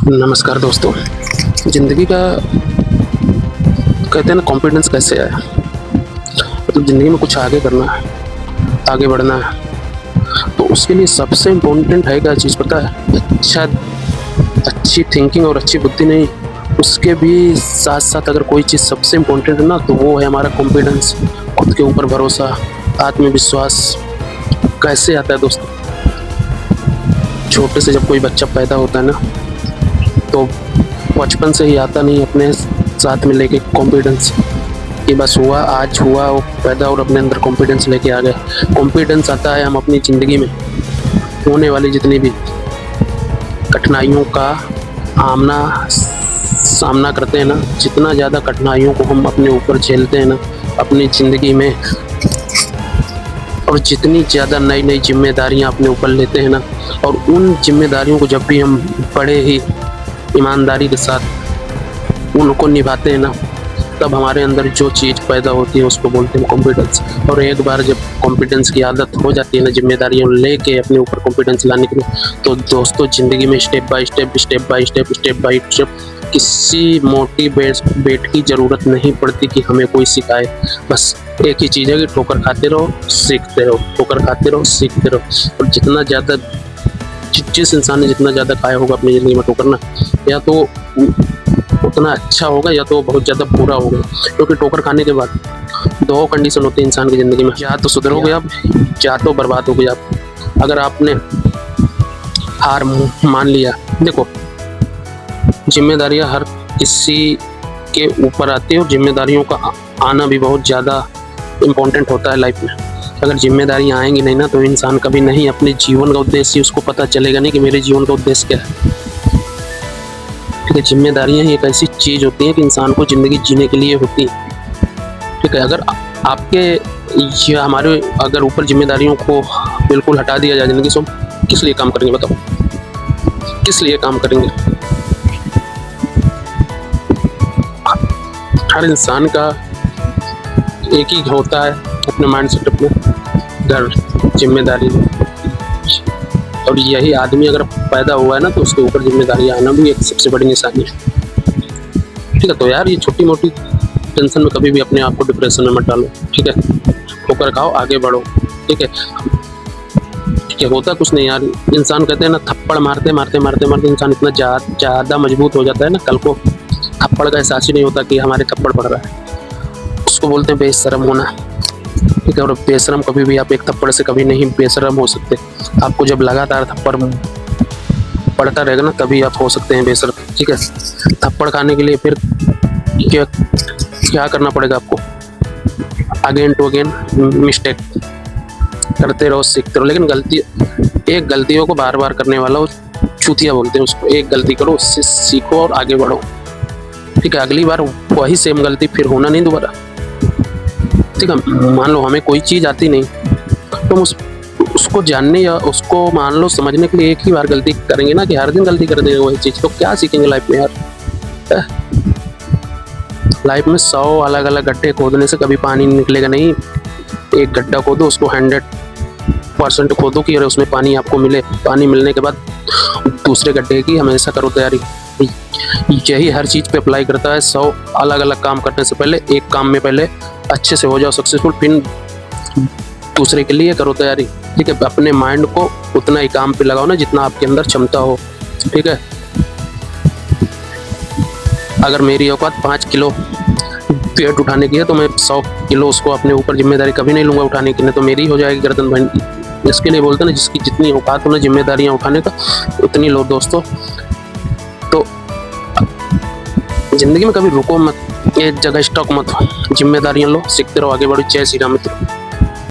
नमस्कार दोस्तों। ज़िंदगी का कहते हैं ना, कॉन्फिडेंस कैसे आए। मतलब ज़िंदगी में कुछ आगे करना है, आगे बढ़ना है, तो उसके लिए सबसे इम्पोर्टेंट है क्या चीज़ पता है? अच्छी थिंकिंग और अच्छी बुद्धि नहीं, उसके भी साथ साथ अगर कोई चीज़ सबसे इम्पोर्टेंट है ना, तो वो है हमारा कॉन्फिडेंस, खुद के ऊपर भरोसा, आत्मविश्वास। कैसे आता है दोस्तों? छोटे से जब कोई बच्चा पैदा होता है ना, तो बचपन से ही आता नहीं अपने साथ में लेके कॉन्फिडेंस कि बस हुआ, आज हुआ वो पैदा और अपने अंदर कॉन्फिडेंस लेके आ गए। कॉन्फिडेंस आता है हम अपनी ज़िंदगी में होने वाली जितनी भी कठिनाइयों का सामना करते हैं ना, जितना ज़्यादा कठिनाइयों को हम अपने ऊपर झेलते हैं ना अपनी ज़िंदगी में, और जितनी ज़्यादा नई नई जिम्मेदारियां अपने ऊपर लेते हैं ना, और उन जिम्मेदारियों को जब भी हम बड़े ही ईमानदारी के साथ उनको निभाते हैं ना, तब हमारे अंदर जो चीज़ पैदा होती है उसको बोलते हैं कॉन्फिडेंस। और एक बार जब कॉन्फिडेंस की आदत हो जाती है ना, जिम्मेदारियों लेके अपने ऊपर कॉन्फिडेंस लाने के लिए, तो दोस्तों ज़िंदगी में स्टेप बाय स्टेप किसी मोटिवेट की ज़रूरत नहीं पड़ती कि हमें कोई सिखाए। बस एक ही चीज़ है कि ठोकर खाते रहो, सीखते रहो, ठोकर खाते रहो, सीखते रहो। और जितना ज़्यादा जिस इंसान ने जितना ज़्यादा खाया होगा अपनी ज़िंदगी में ठोकर ना, या तो उतना अच्छा होगा या तो बहुत ज़्यादा बुरा होगा। क्योंकि ठोकर खाने के बाद दो कंडीशन होती है इंसान की ज़िंदगी में, या तो सुधरोगे आप, या तो बर्बाद हो गए आप। अगर आपने हार मान लिया, देखो जिम्मेदारियां हर किसी के ऊपर आती है, और जिम्मेदारियों का आना भी बहुत ज़्यादा इम्पोर्टेंट होता है लाइफ में। अगर जिम्मेदारियां आएंगी नहीं ना, तो इंसान कभी नहीं अपने जीवन का उद्देश्य उसको पता चलेगा नहीं कि मेरे जीवन का उद्देश्य क्या है। ठीक है, जिम्मेदारियां ही एक ऐसी चीज़ होती है कि इंसान को ज़िंदगी जीने के लिए होती है। ठीक है, अगर आपके या हमारे अगर ऊपर जिम्मेदारियों को बिल्कुल हटा दिया जाए ज़िंदगी से, हम किस लिए काम करेंगे बताओ? किस लिए काम करेंगे? हर इंसान का एक ही होता है अपने माइंडसेट, अपने घर, जिम्मेदारी। और यही आदमी अगर पैदा हुआ है ना, तो उसके ऊपर जिम्मेदारी आना भी एक सबसे बड़ी निशानी है। ठीक है, तो यार ये छोटी मोटी टेंशन में कभी भी अपने आप को डिप्रेशन में मत डालो। ठीक है, ठोकर खाओ, आगे बढ़ो। ठीक है, ठीक है, होता कुछ नहीं यार। इंसान कहते हैं ना, थप्पड़ मारते मारते मारते मारते इंसान इतना ज़्यादा मजबूत हो जाता है ना, कल को थप्पड़ का एहसास ही नहीं होता कि हमारे थप्पड़ पड़ रहा है। उसको बोलते हैं बेशरम होना। ठीक है, और बेशरम कभी भी आप एक थप्पड़ से कभी नहीं बेशरम हो सकते। आपको जब लगातार थप्पड़ पड़ता रहेगा ना, तभी आप हो सकते हैं बेशरम। ठीक है, थप्पड़ खाने के लिए फिर क्या करना पड़ेगा आपको? अगेन टू अगेन मिस्टेक करते रहो, सीखते रहो। लेकिन एक गलतियों को बार बार करने वाला वो चूतिया बोलते हैं उसको। एक गलती करो, उससे सीखो और आगे बढ़ो। ठीक है, अगली बार वही सेम गलती फिर होना नहीं दोबारा। ठीक है, मान लो हमें कोई चीज़ आती नहीं, तो हम उसको जानने या उसको मान लो समझने के लिए एक ही बार गलती करेंगे ना, कि हर दिन गलती कर देंगे वही चीज़, तो क्या सीखेंगे लाइफ में यार? लाइफ में 100 अलग अलग गड्ढे खोदने से कभी पानी निकलेगा नहीं। एक गड्ढा खोदो, उसको 100% खोदो कि अरे उसमें पानी आपको मिले। पानी मिलने के बाद दूसरे गड्ढे की हमेशा करो तैयारी। यही हर चीज़ पे अप्लाई करता है। 100 अलग अलग काम करने से पहले एक काम में पहले अच्छे से हो जाओ सक्सेसफुल, फिर दूसरे के लिए करो तैयारी। ठीक है, अपने माइंड को उतना ही काम पे लगाओ ना जितना आपके अंदर क्षमता हो। ठीक है, अगर मेरी औकात 5 किलो वेट उठाने की है, तो मैं 100 किलो उसको अपने ऊपर जिम्मेदारी कभी नहीं लूँगा उठाने की, नहीं तो मेरी हो जाएगी गर्दन बहन। इसके लिए बोलते हैं ना, जिसकी जितनी औकात हो ना जिम्मेदारियाँ उठाने का, उतनी लो दोस्तों। तो ज़िंदगी में कभी रुको मत, एक जगह स्टॉक मत हो, जिम्मेदारियाँ लो, सीखते रहो, आगे बढ़ो। जय श्री राम मित्रों।